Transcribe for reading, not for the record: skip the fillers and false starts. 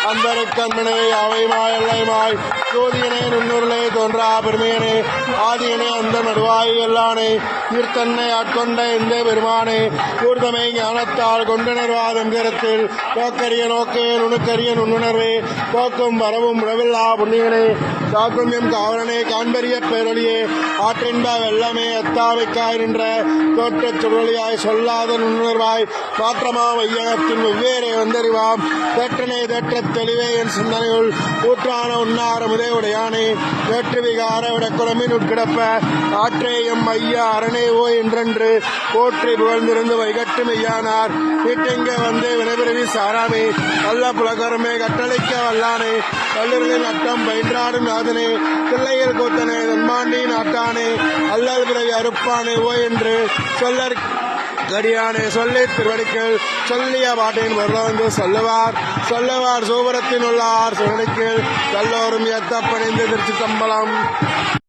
அந்தருக்கு அன்பனே அவைமாய் எல்லைமாய் ஜோதியனே நுண்ணுருளே தோன்றா பெருமையனே ஆதியனே அந்த நடுவாய் எல்லானே தீர்த்தன்னை ஆட்கொண்ட இந்த பெருமானே கூர்தமை ஞானத்தால் கொண்டுணர்வாதம் கருத்தில் போக்கரிய நோக்கே நுணுக்கரிய நுண்ணுணர்வே போக்கும் வரவும் உழவில்லா புண்ணியனே காக்கும் எம் காவலனே காண்பரிய பேரொழியே ஆற்றின்ப வெள்ளமே எத்தாவைக்காய் நின்ற தோற்றச் சுழலியாய் சொல்லாத நுண்ணுணர்வாய் மாற்றமா வையகத்தின் வெவ்வேறே வந்தறிவாம் தேற்றனே தேற்றத் தெளிவே என் சிந்தனையுள் ஊற்றான உன்னார முதே உடையானே வேற்று விகார விடக்குறமின் உட்கிடப்ப ஆற்றே எம் ஐயா அரணே ஓ என்றென்று போற்றி புகழ்ந்திருந்து வைகட்டு மெய்யானார் வீட்டெங்கே வந்து வினைபிறவி சாராமே நல்ல புலகரமே கட்டளைக்க வல்லானே கல்லூரிகளின் அட்டம் பயின்றாடும் நாதனே பிள்ளைகள் கூத்தனே தன்மாண்டி நாட்டானே அல்லல் பிறவி அறுப்பானே ஓ என்று சொல்லற் கடியானே சொல்லி திருவடிக்கள் சொல்லிய பாட்டின் பொருளந்து சொல்லுவார் சோபரத்தின் உள்ளார் சிவனுக்கு எல்லோரும் எத்தப்பணிந்து திருச்சி தம்பலம்.